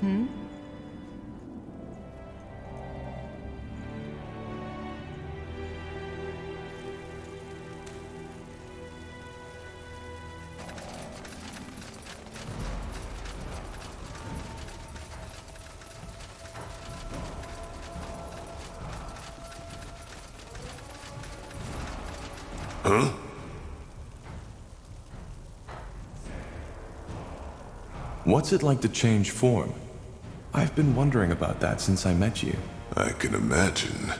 Huh? What's it like to change form? I've been wondering about that since I met you. I can imagine.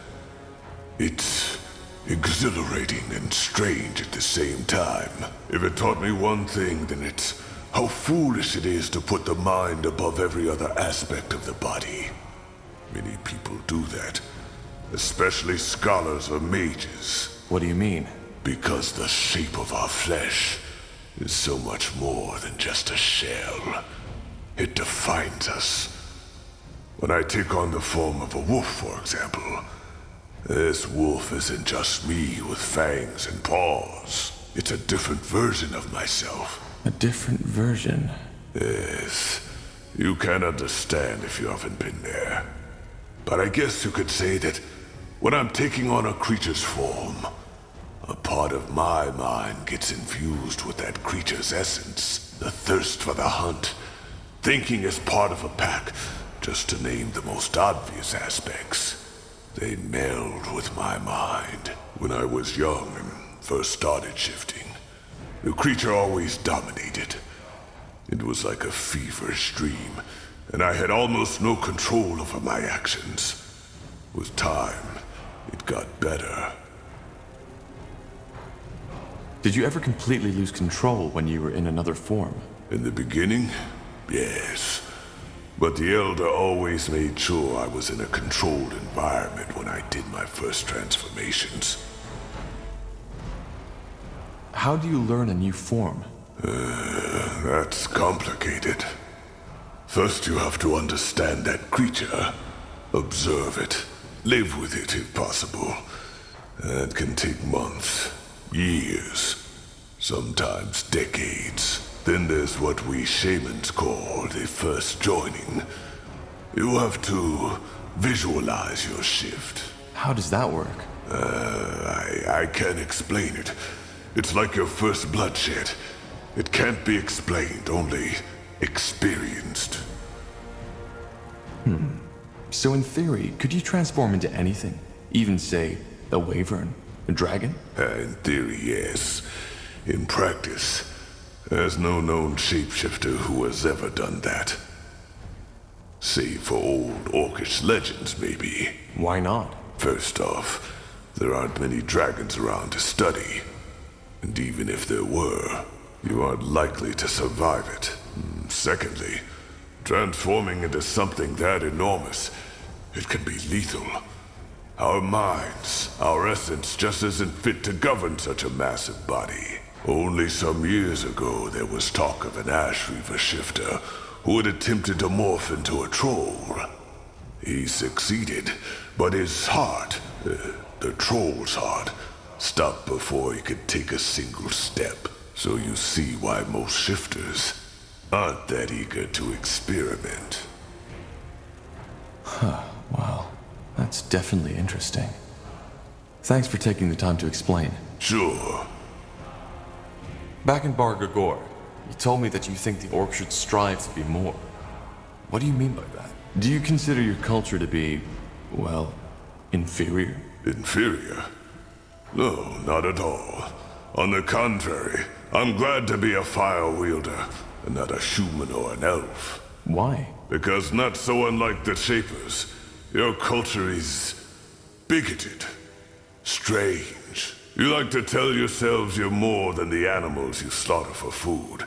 It's exhilarating and strange at the same time. If it taught me one thing, then it's how foolish it is to put the mind above every other aspect of the body. Many people do that, especially scholars or mages. What do you mean? Because the shape of our flesh is so much more than just a shell. It defines us. When I take on the form of a wolf, for example, this wolf isn't just me with fangs and paws. It's a different version of myself. A different version? Yes. You can understand if you haven't been there. But I guess you could say that when I'm taking on a creature's form, a part of my mind gets infused with that creature's essence, the thirst for the hunt, thinking as part of a pack, just to name the most obvious aspects. They meld with my mind. When I was young and first started shifting, the creature always dominated. It was like a feverish dream, and I had almost no control over my actions. With time, it got better. Did you ever completely lose control when you were in another form? In the beginning, yes. But the Elder always made sure I was in a controlled environment when I did my first transformations. How do you learn a new form? That's complicated. First you have to understand that creature, observe it, live with it if possible. That can take months. Years, sometimes decades. Then there's what we shamans call the first joining. You have to visualize your shift. How does that work? I can't explain it. It's like your first bloodshed. It can't be explained, only experienced. So in theory, could you transform into anything? Even, say, a wyvern? A dragon? In theory, yes. In practice, there's no known shapeshifter who has ever done that. Save for old orcish legends, maybe. Why not? First off, there aren't many dragons around to study. And even if there were, you aren't likely to survive it. Secondly, transforming into something that enormous, it can be lethal. Our minds, our essence just isn't fit to govern such a massive body. Only some years ago there was talk of an Ash Reaver shifter who had attempted to morph into a troll. He succeeded, but his heart, the troll's heart, stopped before he could take a single step. So you see why most shifters aren't that eager to experiment. Wow. That's definitely interesting. Thanks for taking the time to explain. Sure. Back in Bar Gagor, you told me that you think the orc should strive to be more. What do you mean by that? Do you consider your culture to be, well, inferior? Inferior? No, not at all. On the contrary, I'm glad to be a fire wielder, and not a human or an elf. Why? Because not so unlike the Shapers, your culture is bigoted, strange. You like to tell yourselves you're more than the animals you slaughter for food.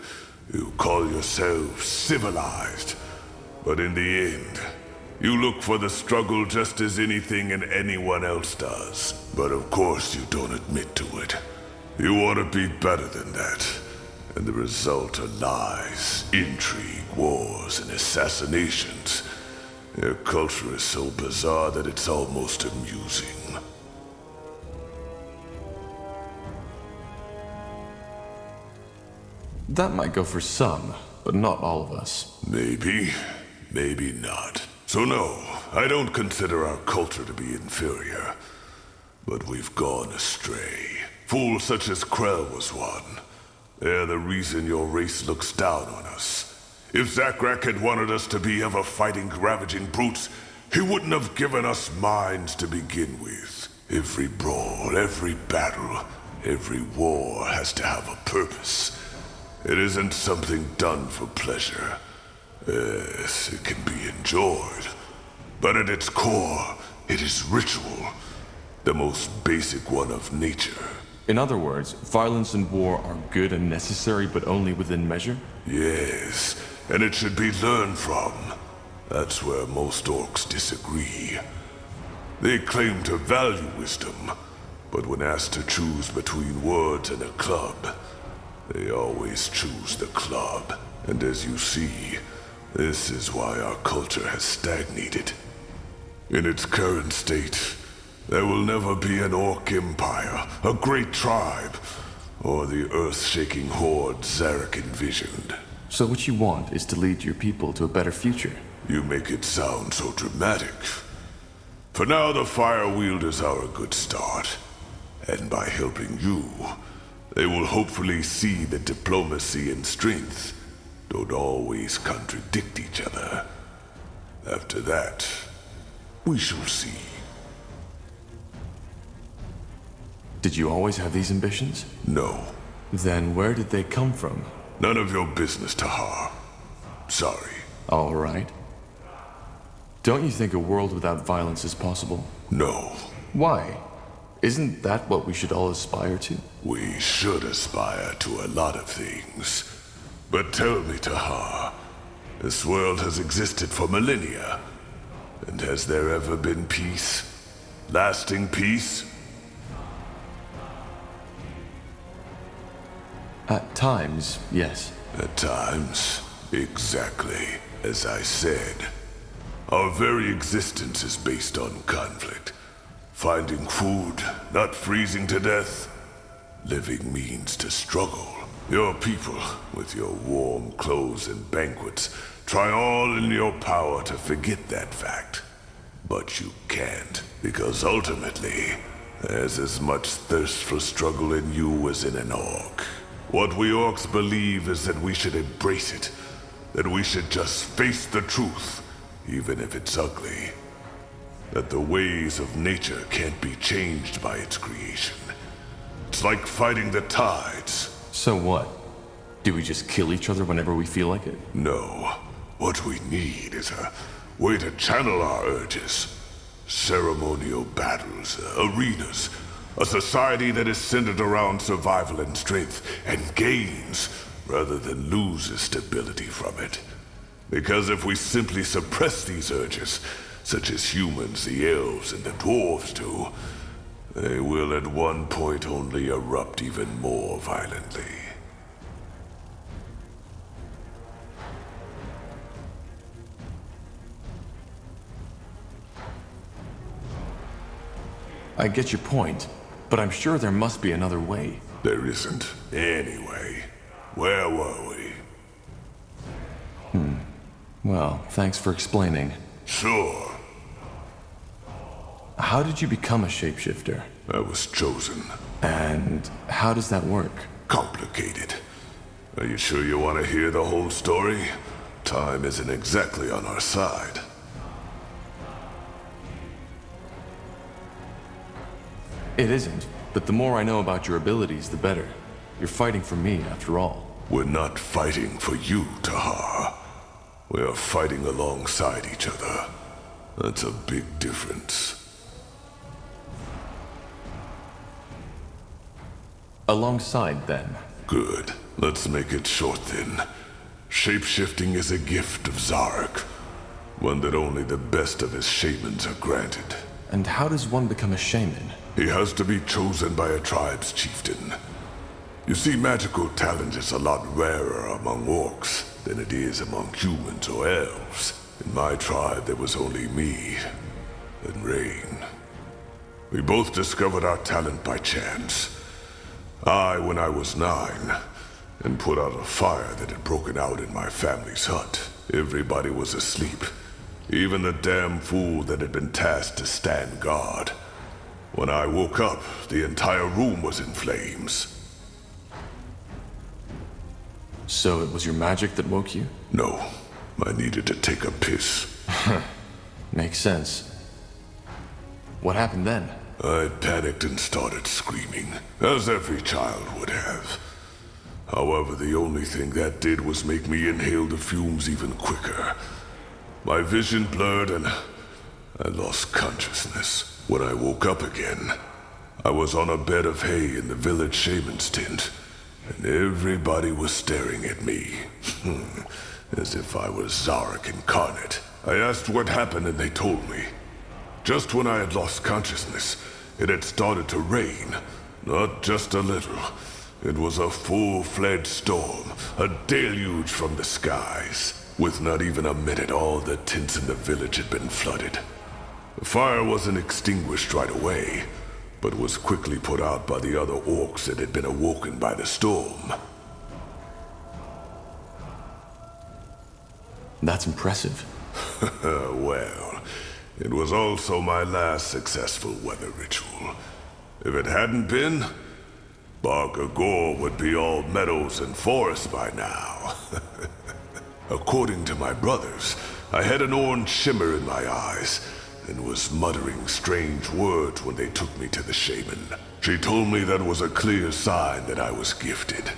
You call yourselves civilized. But in the end, you look for the struggle just as anything and anyone else does. But of course you don't admit to it. You want to be better than that. And the result are lies, intrigue, wars, and assassinations. Their culture is so bizarre that it's almost amusing. That might go for some, but not all of us. Maybe. maybe not. So no, I don't consider our culture to be inferior. But we've gone astray. Fools such as Krell was one. They're the reason your race looks down on us. If Zakrak had wanted us to be ever-fighting, ravaging brutes, he wouldn't have given us minds to begin with. Every brawl, every battle, every war has to have a purpose. It isn't something done for pleasure. Yes, it can be enjoyed. But at its core, it is ritual. The most basic one of nature. In other words, violence and war are good and necessary, but only within measure? Yes, and it should be learned from. That's where most orcs disagree. They claim to value wisdom, but when asked to choose between words and a club, they always choose the club. And as you see, this is why our culture has stagnated. In its current state, there will never be an orc empire, a great tribe, or the earth-shaking horde Zarek envisioned. So what you want is to lead your people to a better future? You make it sound so dramatic. For now, the Fire Wielders are a good start. And by helping you, they will hopefully see that diplomacy and strength don't always contradict each other. After that, we shall see. Did you always have these ambitions? No. Then where did they come from? None of your business, Tahar. Sorry. All right. Don't you think a world without violence is possible? No. Why? Isn't that what we should all aspire to? We should aspire to a lot of things. But tell me, Tahar, this world has existed for millennia. And has there ever been peace? Lasting peace? At times, yes. At times, exactly as I said. Our very existence is based on conflict. Finding food, not freezing to death. Living means to struggle. Your people, with your warm clothes and banquets, try all in your power to forget that fact. But you can't, because ultimately, there's as much thirst for struggle in you as in an orc. What we orcs believe is that we should embrace it, that we should just face the truth, even if it's ugly. That the ways of nature can't be changed by its creation. It's like fighting the tides. So what? Do we just kill each other whenever we feel like it? No. What we need is a way to channel our urges. Ceremonial battles, arenas. A society that is centered around survival and strength, and gains, rather than loses stability from it. Because if we simply suppress these urges, such as humans, the elves, and the dwarves do, they will at one point only erupt even more violently. I get your point, but I'm sure there must be another way. There isn't. Anyway, where were we? Well, thanks for explaining. Sure. How did you become a shapeshifter? I was chosen. And how does that work? Complicated. Are you sure you want to hear the whole story? Time isn't exactly on our side. It isn't, but the more I know about your abilities, the better. You're fighting for me, after all. We're not fighting for you, Tahar. We are fighting alongside each other. That's a big difference. Alongside, then. Good. Let's make it short then. Shapeshifting is a gift of Zarek. One that only the best of his shamans are granted. And how does one become a shaman? He has to be chosen by a tribe's chieftain. You see, magical talent is a lot rarer among orcs than it is among humans or elves. In my tribe, there was only me and Rain. We both discovered our talent by chance. I, when I was 9, and put out a fire that had broken out in my family's hut. everybody was asleep. Even the damn fool that had been tasked to stand guard. When I woke up, the entire room was in flames. So it was your magic that woke you? No, I needed to take a piss. Makes sense. What happened then? I panicked and started screaming, as every child would have. However, the only thing that did was make me inhale the fumes even quicker. My vision blurred and I lost consciousness. When I woke up again, I was on a bed of hay in the village shaman's tent, and everybody was staring at me, as if I was Zarek incarnate. I asked what happened and they told me. Just when I had lost consciousness, it had started to rain. Not just a little. It was a full-fledged storm, a deluge from the skies. With not even a minute, all the tents in the village had been flooded. The fire wasn't extinguished right away, but was quickly put out by the other orcs that had been awoken by the storm. That's impressive. Well, it was also my last successful weather ritual. If it hadn't been, Bargagor would be all meadows and forests by now. According to my brothers, I had an orange shimmer in my eyes and was muttering strange words when they took me to the shaman. She told me that was a clear sign that I was gifted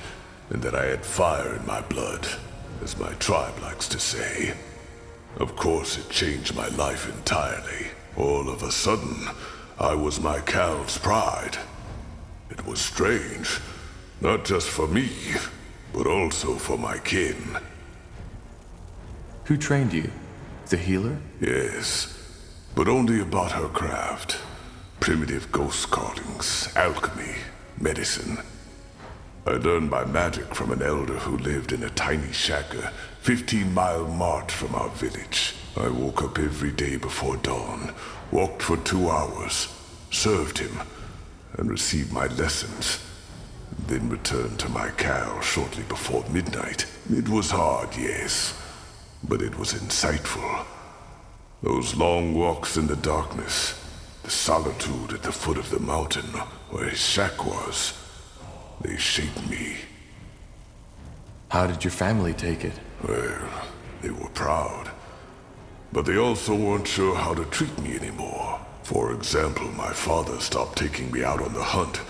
and that I had fire in my blood, as my tribe likes to say. Of course, it changed my life entirely. All of a sudden, I was my Cal's pride. It was strange, not just for me, but also for my kin. Who trained you? The healer? Yes, but only about her craft. Primitive ghost callings, alchemy, medicine. I learned my magic from an elder who lived in a tiny shack a 15-mile march from our village. I woke up every day before dawn, walked for 2 hours, served him, and received my lessons. Then returned to my Cal shortly before midnight. It was hard, yes, but it was insightful. Those long walks in the darkness, the solitude at the foot of the mountain where his shack was, they shaped me. How did your family take it? Well, they were proud. But they also weren't sure how to treat me anymore. For example, my father stopped taking me out on the hunt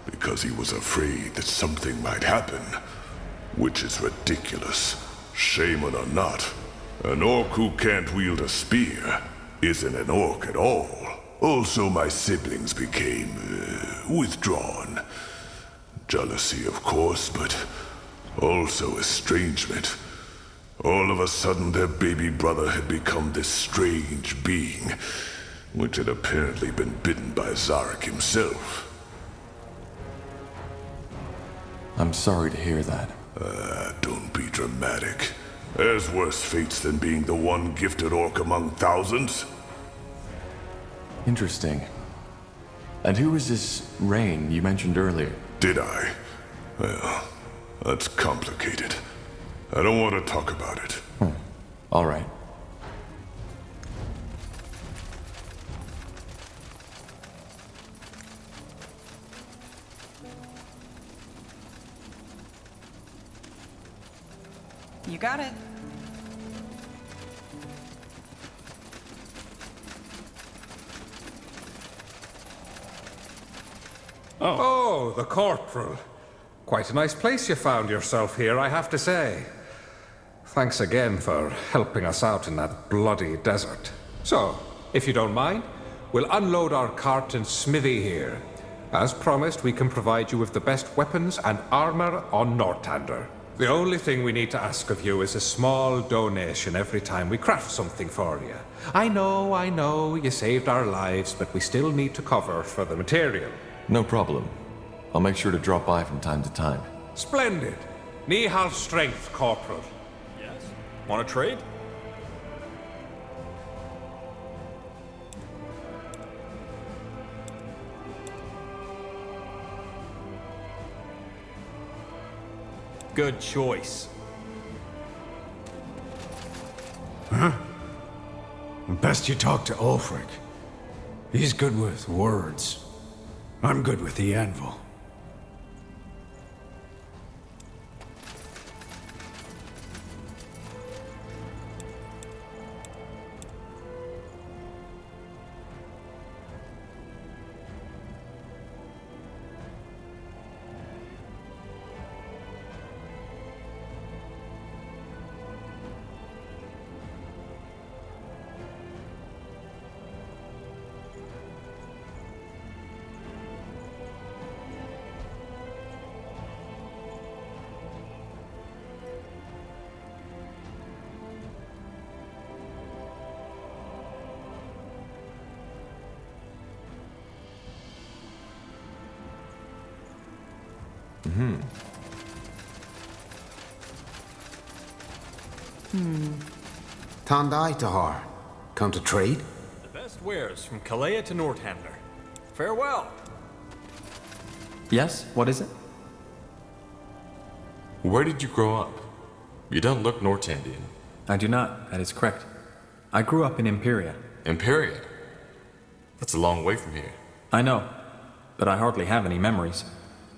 because he was afraid that something might happen. Which is ridiculous. Shaman or not, an orc who can't wield a spear isn't an orc at all. Also, my siblings became withdrawn. Jealousy, of course, but also estrangement. All of a sudden, their baby brother had become this strange being, which had apparently been bitten by Zarek himself. I'm sorry to hear that. Don't be dramatic. There's worse fates than being the one gifted orc among thousands. Interesting. And who is this Rain you mentioned earlier? Did I? Well, that's complicated. I don't want to talk about it. All right. You got it. Oh, the corporal. Quite a nice place you found yourself here, I have to say. Thanks again for helping us out in that bloody desert. So, if you don't mind, we'll unload our cart and smithy here. As promised, we can provide you with the best weapons and armor on Nortander. The only thing we need to ask of you is a small donation every time we craft something for you. I know, you saved our lives, but we still need to cover for the material. No problem. I'll make sure to drop by from time to time. Splendid. Nihal strength, Corporal. Yes. Want to trade? Good choice. Best you talk to Ulfric. He's good with words. I'm good with the anvil. Tandai Tahar. Come to trade? The best wares from Kalea to Northander. Farewell. Yes, what is it? Where did you grow up? You don't look Nortandian. I do not, that is correct. I grew up in Imperia. Imperia? That's a long way from here. I know, but I hardly have any memories.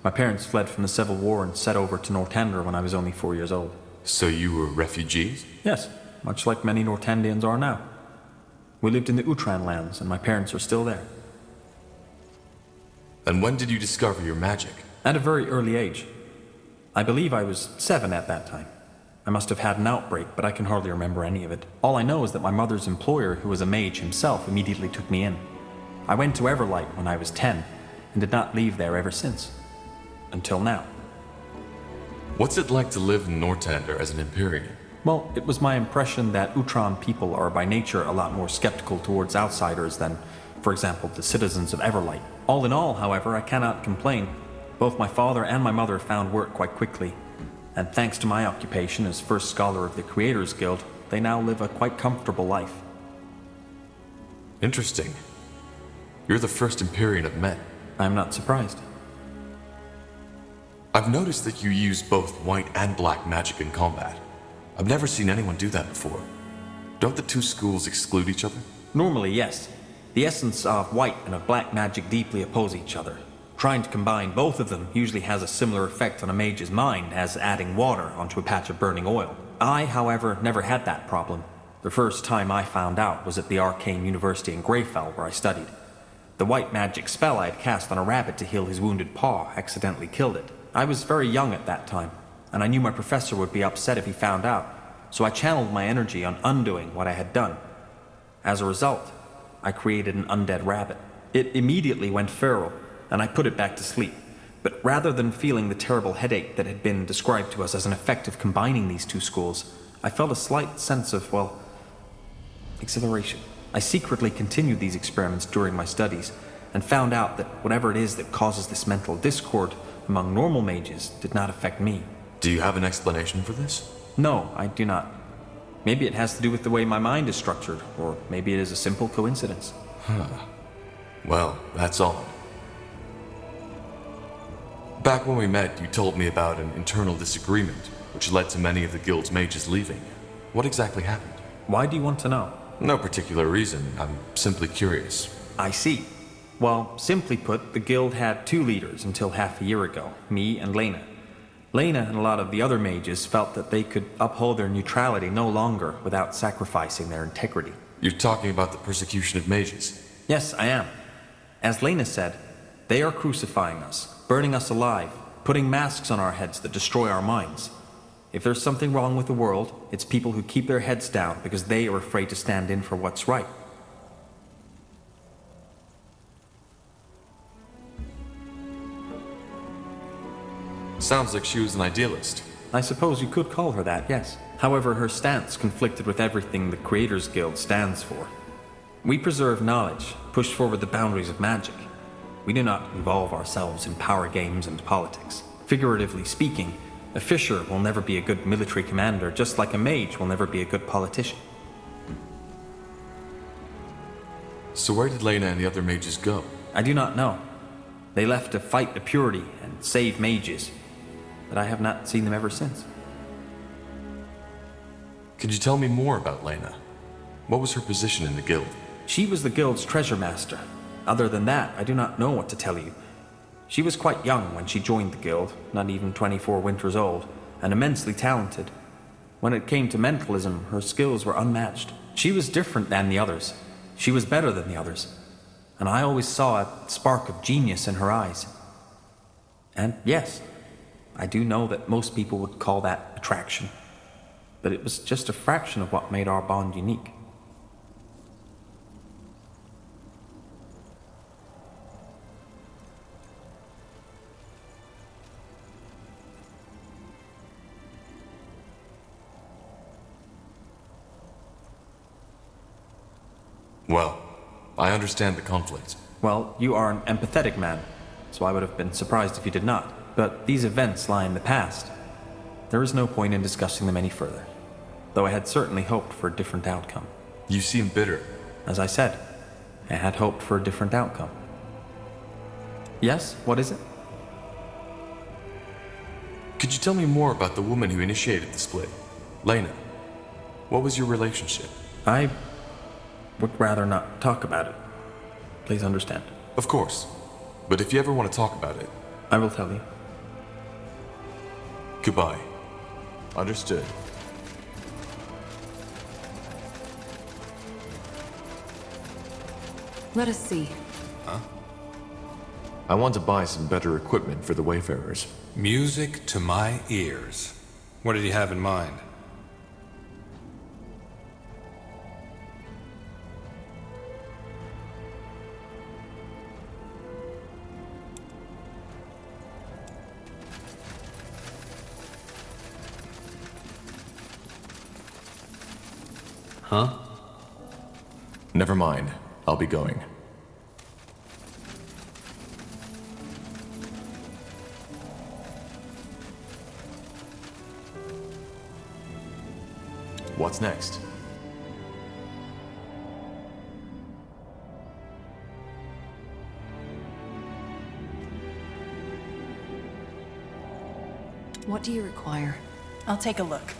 My parents fled from the Civil War and set over to Northander when I was only 4 years old. So you were refugees? Yes, much like many Nortandians are now. We lived in the Utran lands, and my parents are still there. And when did you discover your magic? At a very early age. I believe I was 7 at that time. I must have had an outbreak, but I can hardly remember any of it. All I know is that my mother's employer, who was a mage himself, immediately took me in. I went to Everlight when I was 10, and did not leave there ever since. Until now. What's it like to live in Northander as an Empyrean? Well, it was my impression that Utran people are by nature a lot more skeptical towards outsiders than, for example, the citizens of Everlight. All in all, however, I cannot complain. Both my father and my mother found work quite quickly, and thanks to my occupation as first scholar of the Creators Guild, they now live a quite comfortable life. Interesting. You're the first Empyrean I've met. I'm not surprised. I've noticed that you use both white and black magic in combat. I've never seen anyone do that before. Don't the two schools exclude each other? Normally, yes. The essence of white and of black magic deeply oppose each other. Trying to combine both of them usually has a similar effect on a mage's mind as adding water onto a patch of burning oil. I, however, never had that problem. The first time I found out was at the Arcane University in Greyfell, where I studied. The white magic spell I had cast on a rabbit to heal his wounded paw accidentally killed it. I was very young at that time, and I knew my professor would be upset if he found out, so I channeled my energy on undoing what I had done. As a result, I created an undead rabbit. It immediately went feral, and I put it back to sleep. But rather than feeling the terrible headache that had been described to us as an effect of combining these two schools, I felt a slight sense of, exhilaration. I secretly continued these experiments during my studies, and found out that whatever it is that causes this mental discord among normal mages did not affect me. Do you have an explanation for this? No, I do not. Maybe it has to do with the way my mind is structured, or maybe it is a simple coincidence. Well, that's odd. Back when we met, you told me about an internal disagreement, which led to many of the guild's mages leaving. What exactly happened? Why do you want to know? No particular reason. I'm simply curious. I see. Well, simply put, the guild had 2 leaders until half a year ago, me and Lena. Lena and a lot of the other mages felt that they could uphold their neutrality no longer without sacrificing their integrity. You're talking about the persecution of mages? Yes, I am. As Lena said, they are crucifying us, burning us alive, putting masks on our heads that destroy our minds. If there's something wrong with the world, it's people who keep their heads down because they are afraid to stand in for what's right. Sounds like she was an idealist. I suppose you could call her that, yes. However, her stance conflicted with everything the Creators Guild stands for. We preserve knowledge, push forward the boundaries of magic. We do not involve ourselves in power games and politics. Figuratively speaking, a fisher will never be a good military commander, just like a mage will never be a good politician. So where did Lena and the other mages go? I do not know. They left to fight the purity and save mages, but I have not seen them ever since. Could you tell me more about Lena? What was her position in the guild? She was the guild's treasure master. Other than that, I do not know what to tell you. She was quite young when she joined the guild, not even 24 winters old, and immensely talented. When it came to mentalism, her skills were unmatched. She was different than the others. She was better than the others. And I always saw a spark of genius in her eyes. And yes, I do know that most people would call that attraction. But it was just a fraction of what made our bond unique. Well, I understand the conflict. Well, you are an empathetic man, so I would have been surprised if you did not. But these events lie in the past. There is no point in discussing them any further, though I had certainly hoped for a different outcome. You seem bitter. As I said, I had hoped for a different outcome. Yes, what is it? Could you tell me more about the woman who initiated the split? Lena. What was your relationship? I would rather not talk about it. Please understand. Of course. But if you ever want to talk about it... I will tell you. Goodbye. Understood. Let us see. I want to buy some better equipment for the Wayfarers. Music to my ears. What did you have in mind? Huh? Never mind. I'll be going. What's next? What do you require? I'll take a look.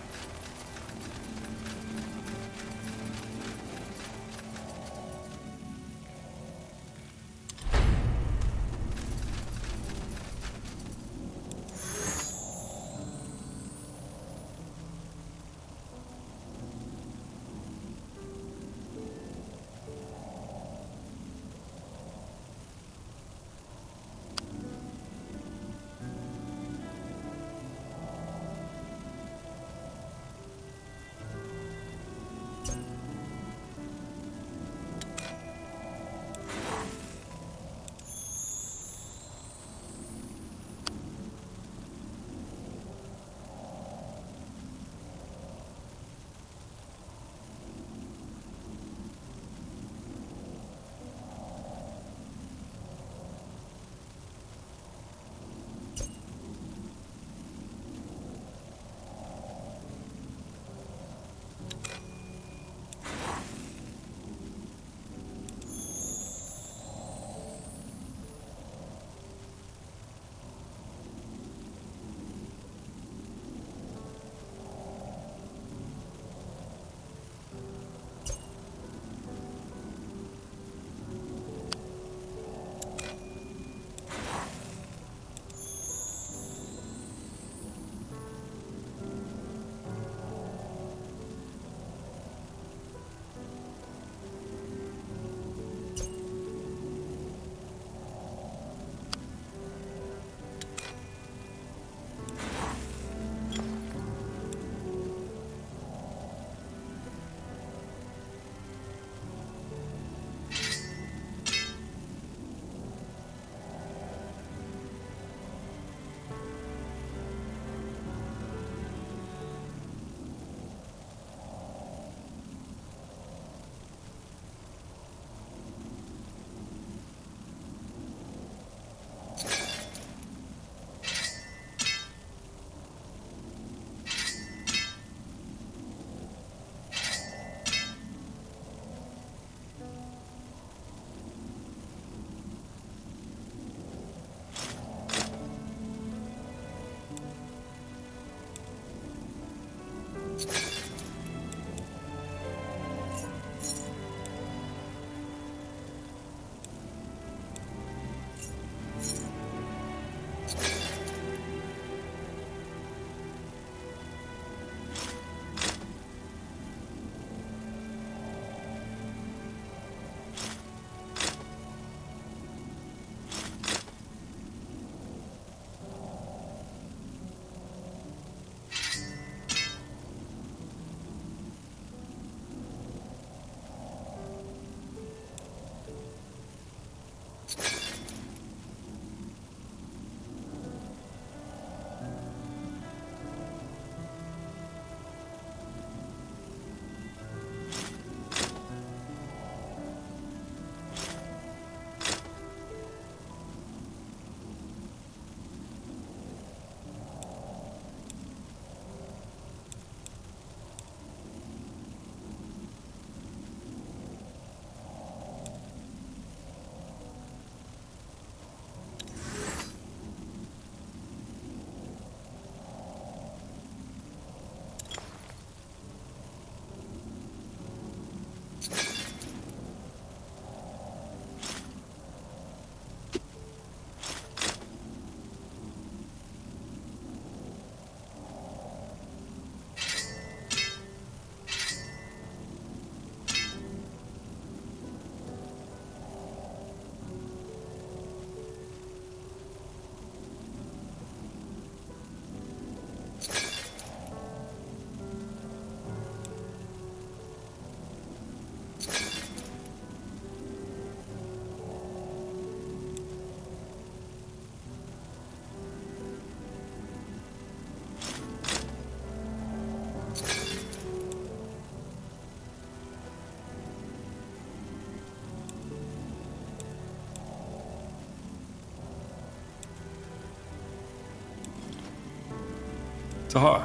Tahar,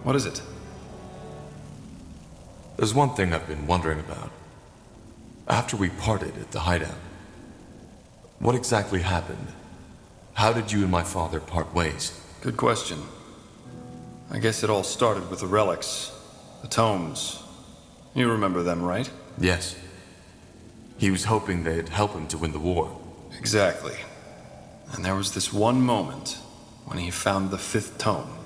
what is it? There's one thing I've been wondering about. After we parted at the hideout, what exactly happened? How did you and my father part ways? Good question. I guess it all started with the relics, the tomes. You remember them, right? Yes. He was hoping they'd help him to win the war. Exactly. And there was this one moment when he found the 5th tome,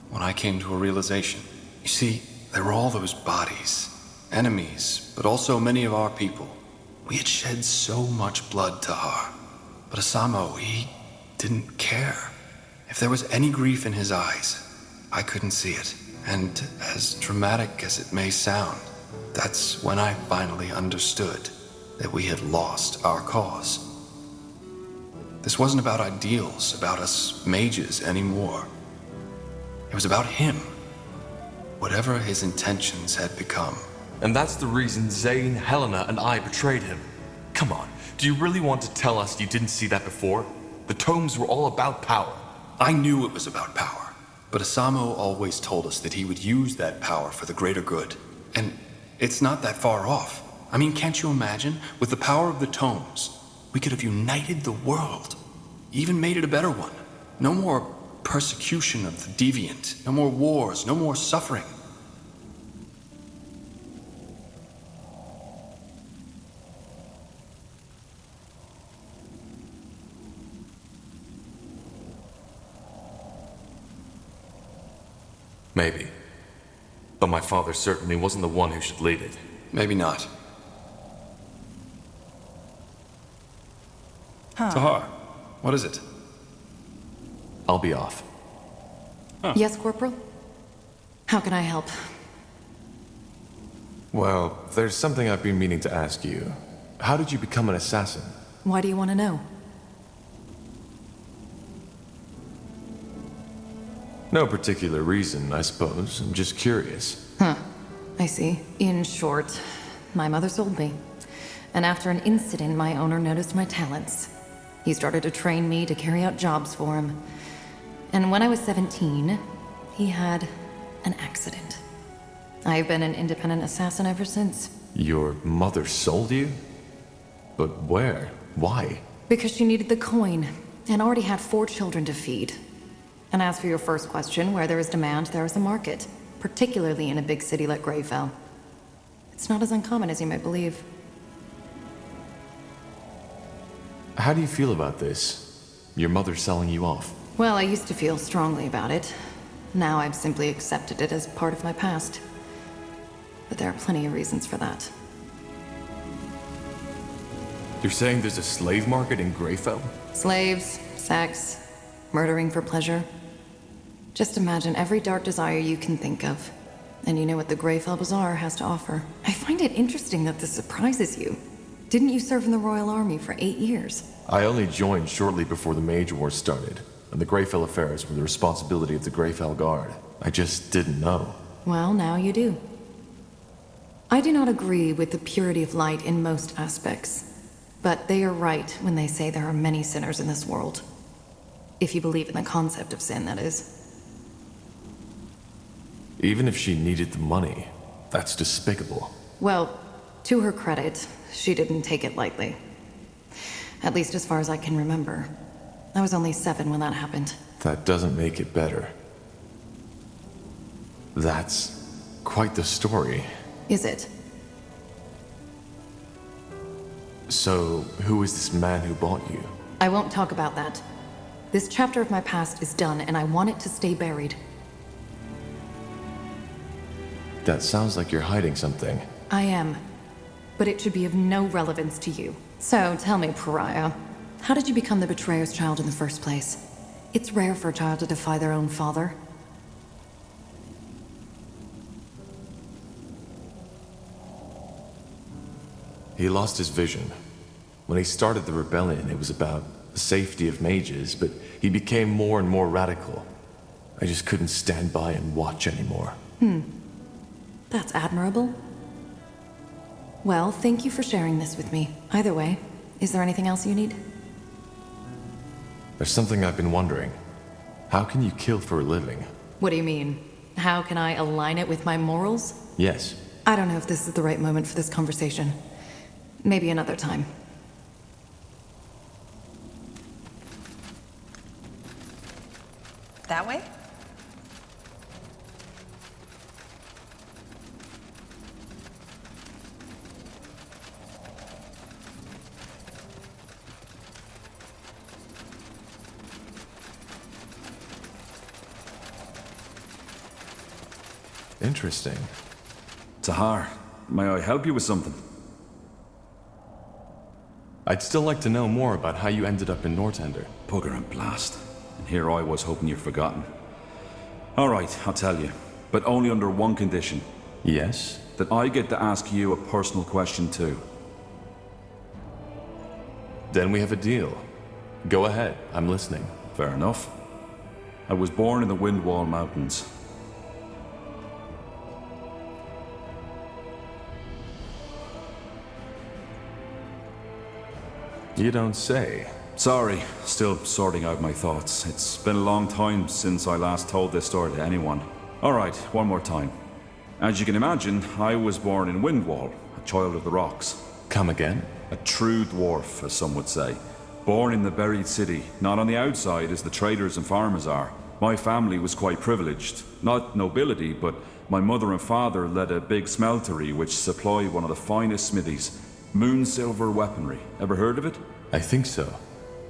when I came to a realization. You see, there were all those bodies, enemies, but also many of our people. We had shed so much blood, Tahar. But Asamo, he didn't care. If there was any grief in his eyes, I couldn't see it. And as dramatic as it may sound, that's when I finally understood that we had lost our cause. This wasn't about ideals, about us mages anymore. It was about him. Whatever his intentions had become. And that's the reason Zane, Helena, and I betrayed him. Come on, do you really want to tell us you didn't see that before? The tomes were all about power. I knew it was about power. But Asamo always told us that he would use that power for the greater good. And it's not that far off. I mean, can't you imagine? With the power of the tomes, we could have united the world. Even made it a better one. No more persecution of the deviant. No more wars. No more suffering. Maybe. But my father certainly wasn't the one who should lead it. Maybe not. Tahar, what is it? I'll be off. Yes, Corporal? How can I help? Well, there's something I've been meaning to ask you. How did you become an assassin? Why do you want to know? No particular reason, I suppose. I'm just curious. I see. In short, my mother sold me. And after an incident, my owner noticed my talents. He started to train me to carry out jobs for him. And when I was 17, he had an accident. I've been an independent assassin ever since. Your mother sold you? But where? Why? Because she needed the coin, and already had 4 children to feed. And as for your first question, where there is demand, there is a market. Particularly in a big city like Greyfell. It's not as uncommon as you might believe. How do you feel about this? Your mother selling you off? Well, I used to feel strongly about it. Now I've simply accepted it as part of my past. But there are plenty of reasons for that. You're saying there's a slave market in Greyfell? Slaves, sex, murdering for pleasure. Just imagine every dark desire you can think of. And you know what the Greyfell Bazaar has to offer. I find it interesting that this surprises you. Didn't you serve in the Royal Army for 8 years? I only joined shortly before the Mage War started, and the Greyfell affairs were the responsibility of the Greyfell Guard. I just didn't know. Well, now you do. I do not agree with the purity of light in most aspects, but they are right when they say there are many sinners in this world. If you believe in the concept of sin, that is. Even if she needed the money, that's despicable. Well, to her credit, she didn't take it lightly. At least as far as I can remember. I was only 7 when that happened. That doesn't make it better. That's quite the story. Is it? So, who is this man who bought you? I won't talk about that. This chapter of my past is done, and I want it to stay buried. That sounds like you're hiding something. I am. But it should be of no relevance to you. So, tell me, Pariah, how did you become the betrayer's child in the first place? It's rare for a child to defy their own father. He lost his vision. When he started the rebellion, it was about the safety of mages, but he became more and more radical. I just couldn't stand by and watch anymore. That's admirable. Well, thank you for sharing this with me. Either way, is there anything else you need? There's something I've been wondering. How can you kill for a living? What do you mean? How can I align it with my morals? Yes. I don't know if this is the right moment for this conversation. Maybe another time. That way? Interesting. Tahar, may I help you with something? I'd still like to know more about how you ended up in Northander. Bugger and blast. And here I was hoping you'd forgotten. Alright, I'll tell you. But only under one condition. Yes? That I get to ask you a personal question too. Then we have a deal. Go ahead, I'm listening. Fair enough. I was born in the Windwall Mountains. You don't say. Sorry, still sorting out my thoughts. It's been a long time since I last told this story to anyone. Alright, one more time. As you can imagine, I was born in Windwall, a child of the rocks. Come again? A true dwarf, as some would say. Born in the buried city, not on the outside as the traders and farmers are. My family was quite privileged. Not nobility, but my mother and father led a big smeltery which supplied one of the finest smithies. Moon silver weaponry. Ever heard of it? I think so.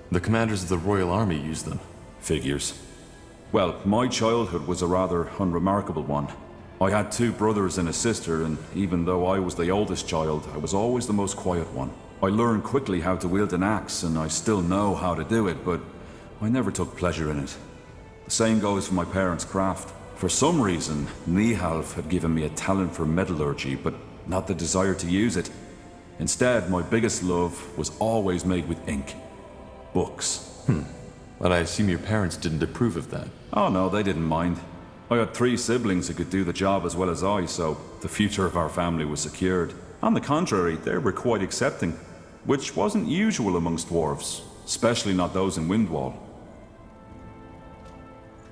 The commanders of the Royal Army use them. Figures. Well, my childhood was a rather unremarkable one. I had 2 brothers and a sister, and even though I was the oldest child, I was always the most quiet one. I learned quickly how to wield an axe, and I still know how to do it, but I never took pleasure in it. The same goes for my parents' craft. For some reason, Nihalf had given me a talent for metallurgy, but not the desire to use it. Instead, my biggest love was always made with ink. Books. But I assume your parents didn't approve of that. Oh no, they didn't mind. I had 3 siblings who could do the job as well as I, so the future of our family was secured. On the contrary, they were quite accepting, which wasn't usual amongst dwarves, especially not those in Windwall.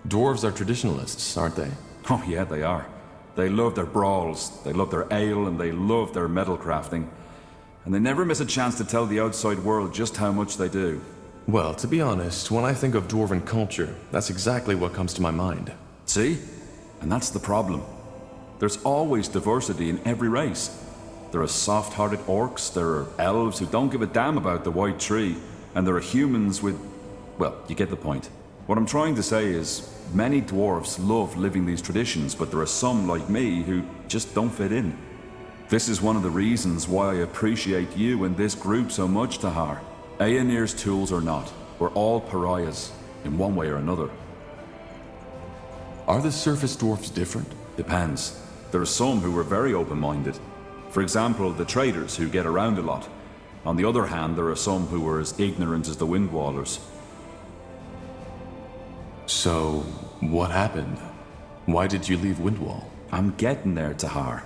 Dwarves are traditionalists, aren't they? Oh yeah, they are. They love their brawls, they love their ale, and they love their metal crafting. And they never miss a chance to tell the outside world just how much they do. Well, to be honest, when I think of dwarven culture, that's exactly what comes to my mind. See? And that's the problem. There's always diversity in every race. There are soft-hearted orcs, there are elves who don't give a damn about the white tree, and there are humans with... well, you get the point. What I'm trying to say is, many dwarves love living these traditions, but there are some like me who just don't fit in. This is one of the reasons why I appreciate you and this group so much, Tahar. Aenir's tools or not, we're all pariahs, in one way or another. Are the surface dwarfs different? Depends. There are some who are very open-minded. For example, the traders who get around a lot. On the other hand, there are some who are as ignorant as the Windwallers. So, what happened? Why did you leave Windwall? I'm getting there, Tahar.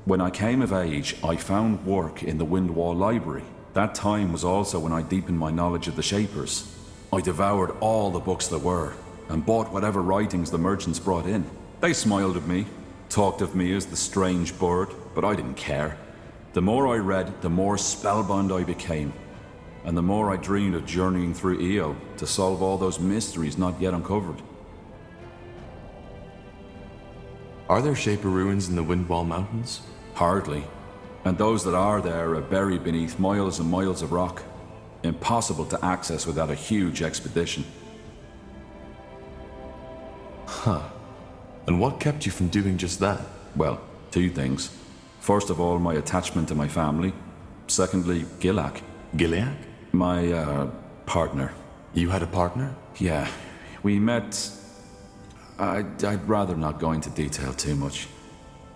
When I came of age, I found work in the Windwall Library. That time was also when I deepened my knowledge of the Shapers. I devoured all the books there were, and bought whatever writings the merchants brought in. They smiled at me, talked of me as the strange bird, but I didn't care. The more I read, the more spellbound I became, and the more I dreamed of journeying through Io to solve all those mysteries not yet uncovered. Are there Shaper ruins in the Windwall Mountains? Hardly. And those that are there are buried beneath miles and miles of rock. Impossible to access without a huge expedition. Huh. And what kept you from doing just that? Well, 2 things. First of all, my attachment to my family. Secondly, Gilak. Gilead? My, partner. You had a partner? Yeah. We met... I'd rather not go into detail too much.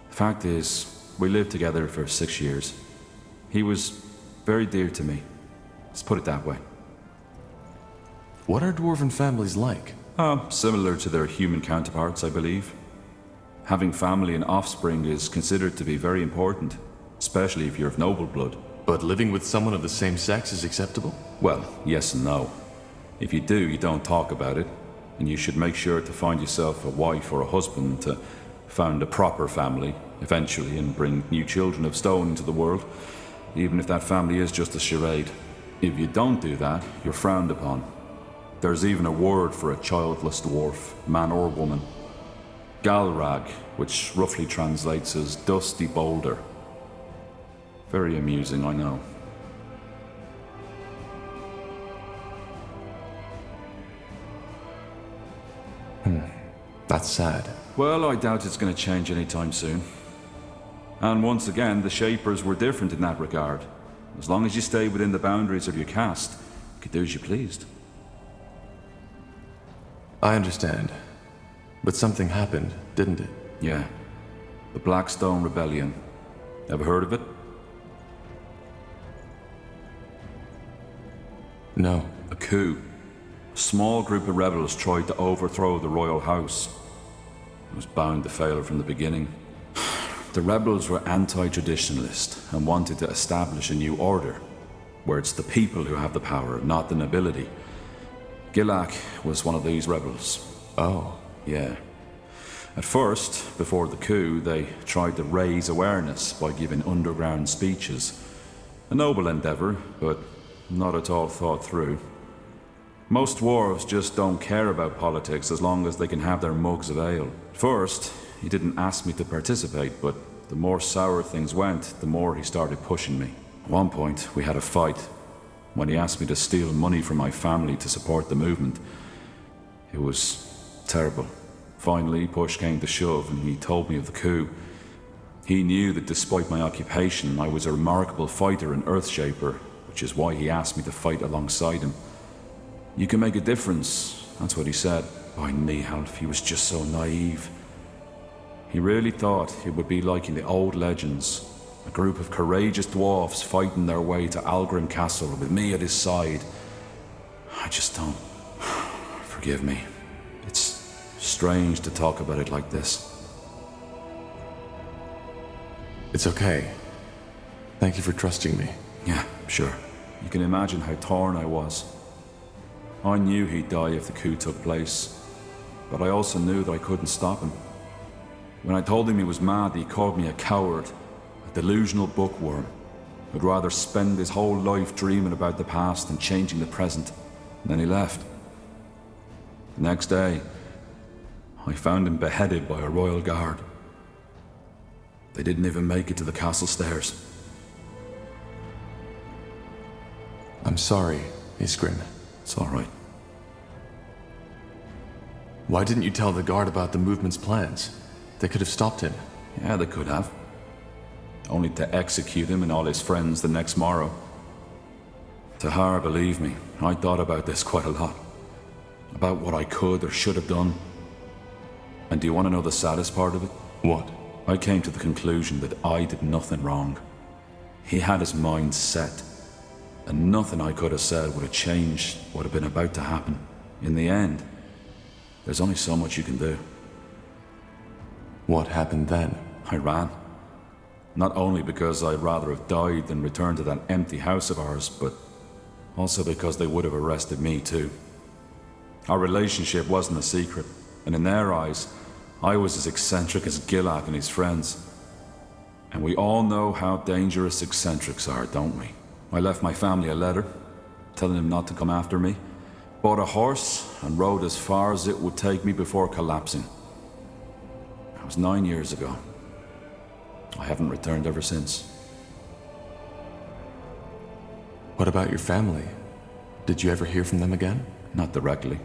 Fact is, we lived together for 6 years. He was very dear to me. Let's put it that way. What are dwarven families like? Similar to their human counterparts, I believe. Having family and offspring is considered to be very important, especially if you're of noble blood. But living with someone of the same sex is acceptable? Well, yes and no. If you do, you don't talk about it. and you should make sure to find yourself a wife or a husband to found a proper family eventually and bring new children of stone into the world, even if that family is just a charade. If you don't do that, you're frowned upon. There's even a word for a childless dwarf, man or woman. Galrag, which roughly translates as dusty boulder. Very amusing, I know. That's sad. Well, I doubt it's going to change anytime soon. And once again, the Shapers were different in that regard. As long as you stay within the boundaries of your caste, you could do as you pleased. I understand. But something happened, didn't it? Yeah. The Blackstone Rebellion. Ever heard of it? No. A coup. A small group of rebels tried to overthrow the royal house. It was bound to fail from the beginning. The rebels were anti-traditionalist and wanted to establish a new order, where it's the people who have the power, not the nobility. Gilak was one of these rebels. Oh. Yeah. At first, before the coup, they tried to raise awareness by giving underground speeches. A noble endeavor, but not at all thought through. Most dwarves just don't care about politics as long as they can have their mugs of ale. First, he didn't ask me to participate, but the more sour things went, the more he started pushing me. At one point, we had a fight. When he asked me to steal money from my family to support the movement, it was terrible. Finally, push came to shove, and he told me of the coup. He knew that despite my occupation, I was a remarkable fighter and Earthshaper, which is why he asked me to fight alongside him. You can make a difference, that's what he said. By Nihalf, he was just so naive. He really thought it would be like in the old legends, a group of courageous dwarfs fighting their way to Algrim Castle with me at his side. I just don't. Forgive me. It's strange to talk about it like this. It's okay. Thank you for trusting me. Yeah, sure. You can imagine how torn I was. I knew he'd die if the coup took place, but I also knew that I couldn't stop him. When I told him he was mad, he called me a coward, a delusional bookworm, who'd rather spend his whole life dreaming about the past and changing the present. And then he left. The next day, I found him beheaded by a royal guard. They didn't even make it to the castle stairs. I'm sorry, Iskrin. It's all right. Why didn't you tell the guard about the movement's plans? They could have stopped him. Yeah, they could have. Only to execute him and all his friends the next morrow. Tahar, believe me, I thought about this quite a lot. About what I could or should have done. And do you want to know the saddest part of it? What? I came to the conclusion that I did nothing wrong. He had his mind set. And nothing I could have said would have changed what had been about to happen. In the end, there's only so much you can do. What happened then? I ran. Not only because I'd rather have died than returned to that empty house of ours, but also because they would have arrested me too. Our relationship wasn't a secret, and in their eyes, I was as eccentric as Gilak and his friends. And we all know how dangerous eccentrics are, don't we? I left my family a letter, telling them not to come after me, bought a horse, and rode as far as it would take me before collapsing. That was 9 years ago. I haven't returned ever since. What about your family? Did you ever hear from them again? Not directly.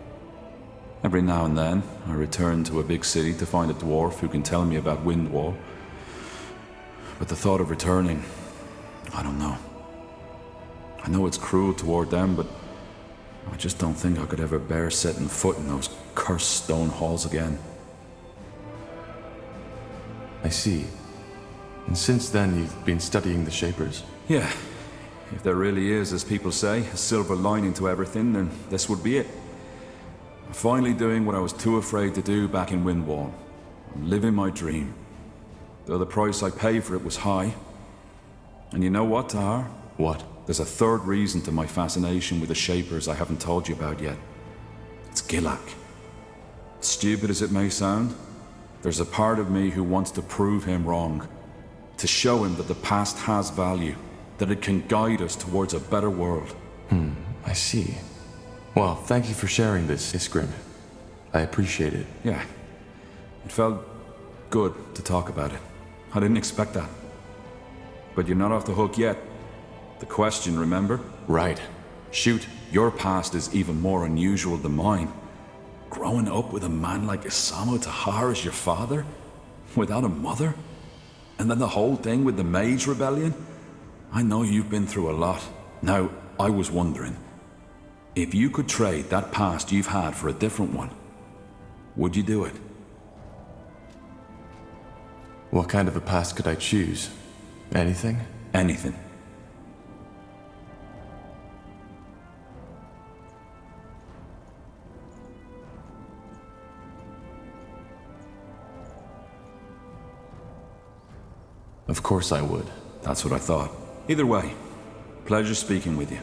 Every now and then, I return to a big city to find a dwarf who can tell me about Windwall. But the thought of returning, I don't know. I know it's cruel toward them, but I just don't think I could ever bear setting foot in those cursed stone halls again. I see. And since then, you've been studying the Shapers? Yeah. If there really is, as people say, a silver lining to everything, then this would be it. I'm finally doing what I was too afraid to do back in Windwall. I'm living my dream. Though the price I paid for it was high. And you know what, Tahar? What? There's a third reason to my fascination with the Shapers I haven't told you about yet. It's Gilak. Stupid as it may sound, there's a part of me who wants to prove him wrong. To show him that the past has value, that it can guide us towards a better world. I see. Well, thank you for sharing this, Iskrim. I appreciate it. Yeah. It felt good to talk about it. I didn't expect that. But you're not off the hook yet. The question, remember? Right. Shoot. Your past is even more unusual than mine. Growing up with a man like Isamu Tahar as your father? Without a mother? And then the whole thing with the Mage Rebellion? I know you've been through a lot. Now, I was wondering, if you could trade that past you've had for a different one, would you do it? What kind of a past could I choose? Anything? Anything. Of course I would. That's what I thought. Either way, pleasure speaking with you.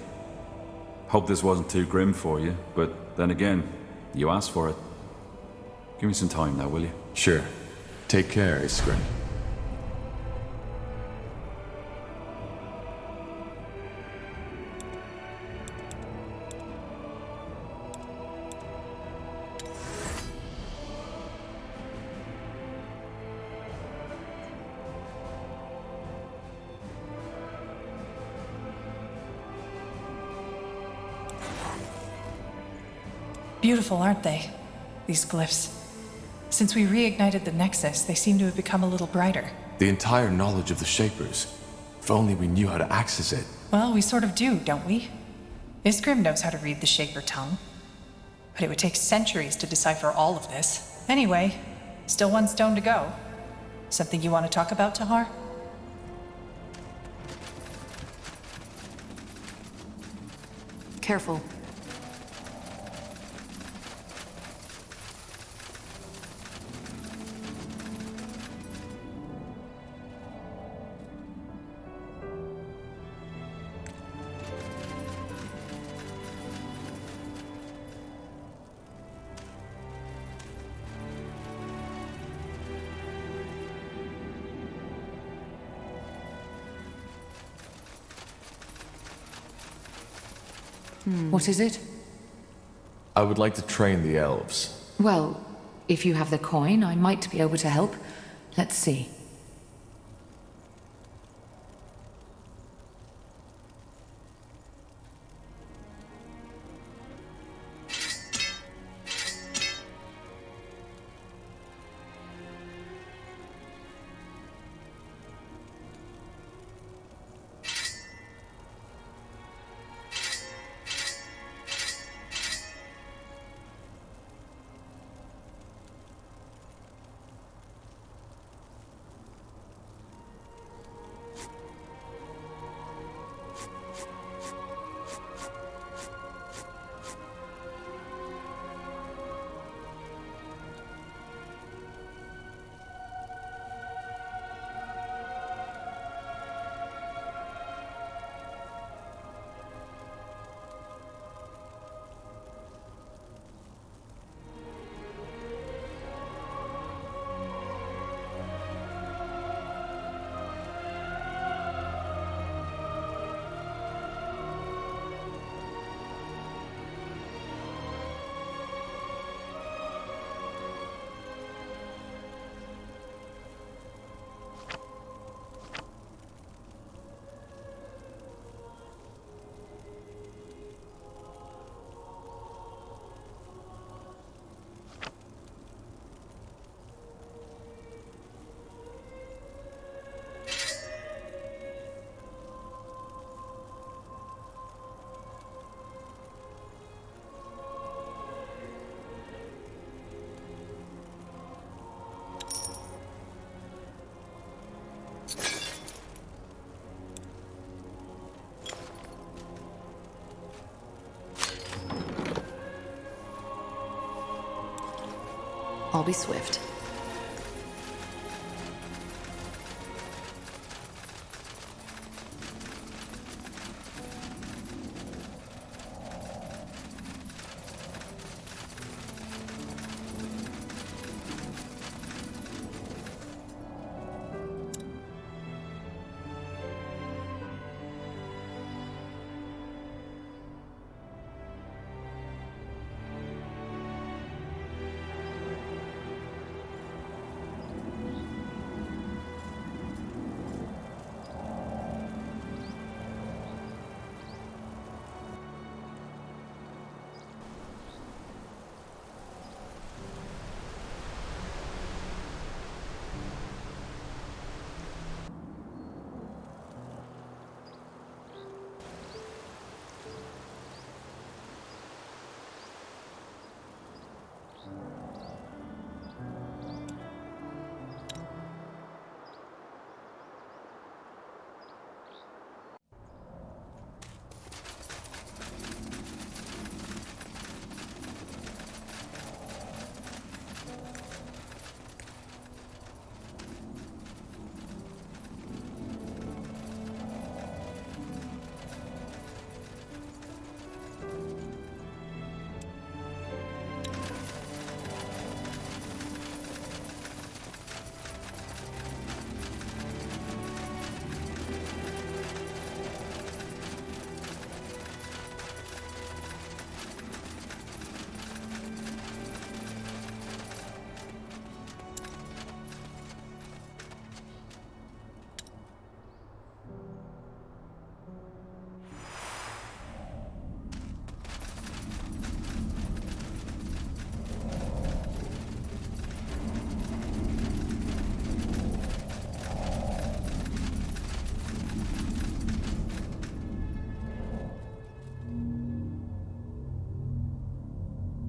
Hope this wasn't too grim for you, but then again, you asked for it. Give me some time now, will you? Sure. Take care, Iskrim. Beautiful, aren't they? These glyphs. Since we reignited the Nexus, they seem to have become a little brighter. The entire knowledge of the Shapers. If only we knew how to access it. Well, we sort of do, don't we? Iskrim knows how to read the Shaper tongue. But it would take centuries to decipher all of this. Anyway, still one stone to go. Something you want to talk about, Tahar? Careful. What is it? I would like to train the elves. Well, if you have the coin, I might be able to help. Let's see. I'll be swift.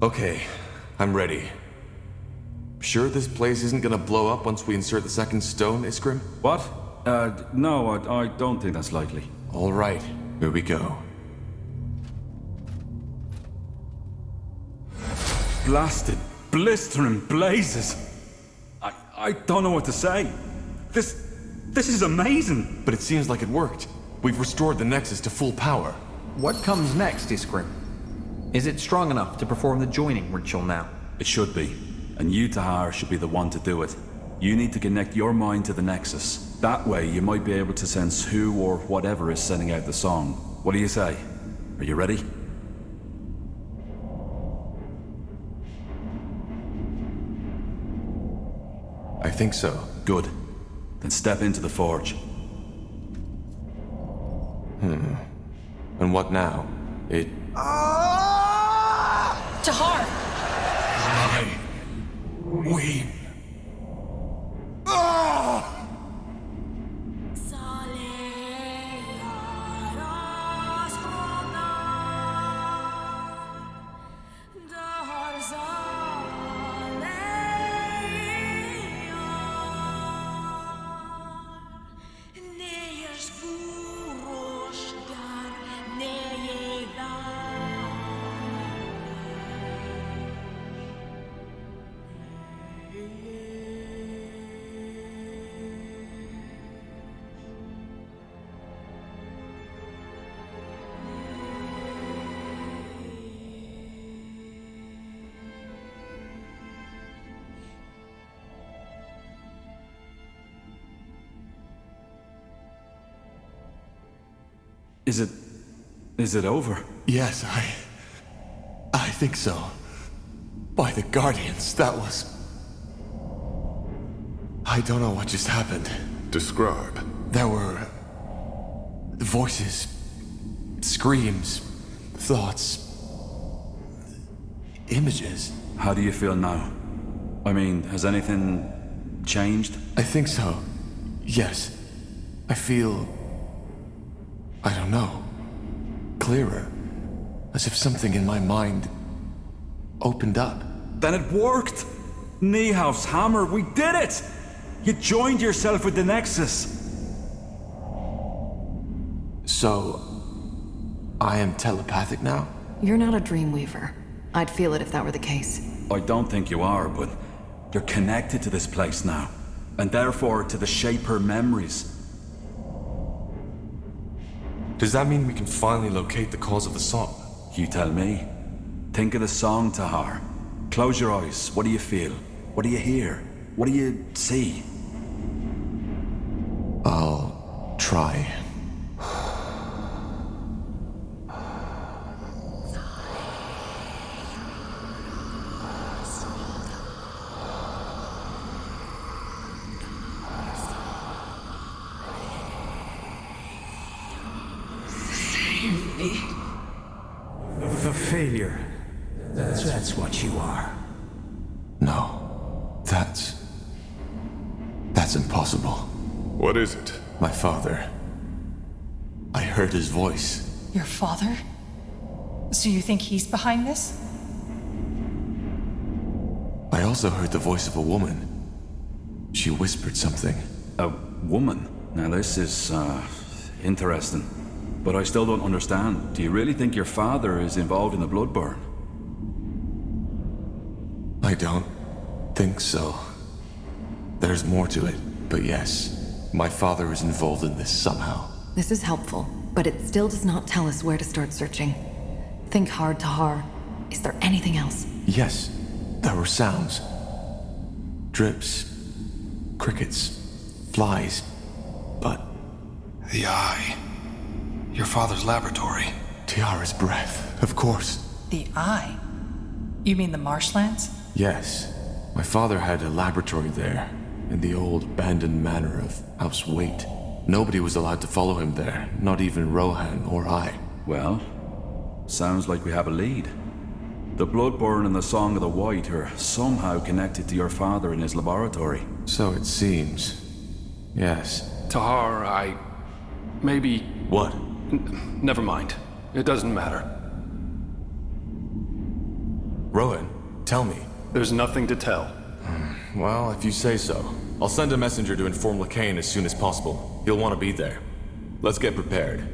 Okay, I'm ready. Sure this place isn't gonna blow up once we insert the second stone, Iskrim? What? No, I don't think that's likely. All right, here we go. Blasted, blistering blazes. I don't know what to say. This is amazing. But it seems like it worked. We've restored the Nexus to full power. What comes next, Iskrim? Is it strong enough to perform the joining ritual now? It should be. And you, Tahar, should be the one to do it. You need to connect your mind to the Nexus. That way, you might be able to sense who or whatever is sending out the song. What do you say? Are you ready? I think so. Good. Then step into the forge. And what now? Tahar! We. Is it over? Yes, I think so. By the Guardians, that was... I don't know what just happened. Describe. There were... voices, screams, thoughts, images. How do you feel now? I mean, has anything changed? I think so. Yes. I feel... I don't know. Clearer. As if something in my mind opened up. Then it worked! Niehaus hammer, we did it! You joined yourself with the Nexus. So... I am telepathic now? You're not a dreamweaver. I'd feel it if that were the case. I don't think you are, but you're connected to this place now. And therefore to the Shaper memories. Does that mean we can finally locate the cause of the song? You tell me. Think of the song, Tahar. Close your eyes. What do you feel? What do you hear? What do you see? I'll try. A failure. That's what you are. No. That's impossible. What is it? My father. I heard his voice. Your father? So you think he's behind this? I also heard the voice of a woman. She whispered something. A woman? Now this is, interesting. But I still don't understand. Do you really think your father is involved in the Bloodburn? I don't think so. There's more to it, but yes, my father is involved in this somehow. This is helpful, but it still does not tell us where to start searching. Think hard, Tahar. Is there anything else? Yes, there were sounds. Drips, crickets, flies, but... The eye. Your father's laboratory. Tiara's breath, of course. The eye? You mean the marshlands? Yes. My father had a laboratory there, in the old abandoned manor of House Waite. Nobody was allowed to follow him there, not even Rohan or I. Well, sounds like we have a lead. The Bloodburn and the Song of the White are somehow connected to your father in his laboratory. So it seems. Yes. Tahar, maybe... What? Never mind. It doesn't matter. Rowan, tell me. There's nothing to tell. Well, if you say so. I'll send a messenger to inform Lacane as soon as possible. He'll want to be there. Let's get prepared.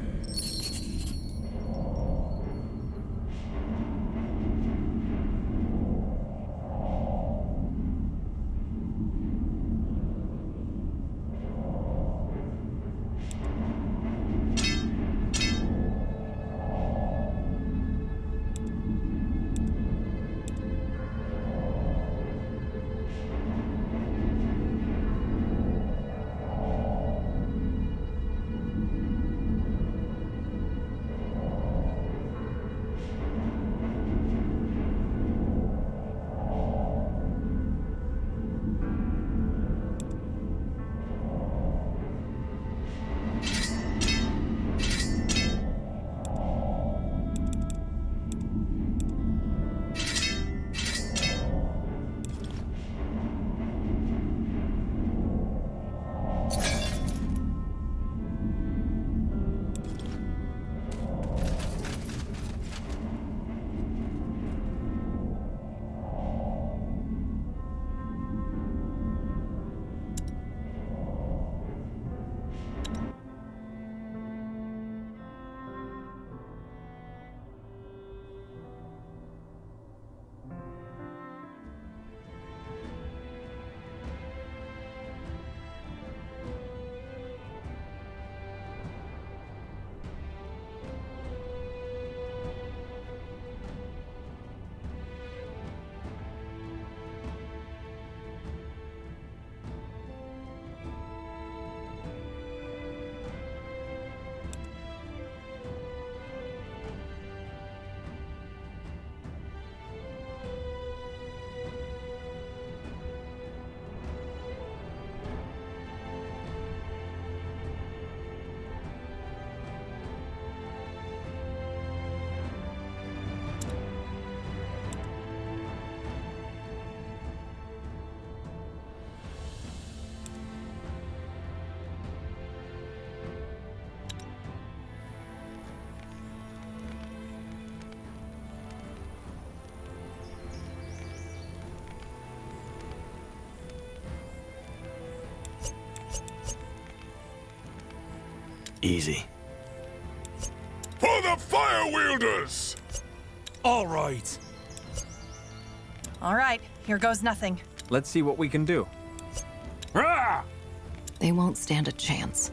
Easy. For the fire wielders! All right. All right, here goes nothing. Let's see what we can do. They won't stand a chance.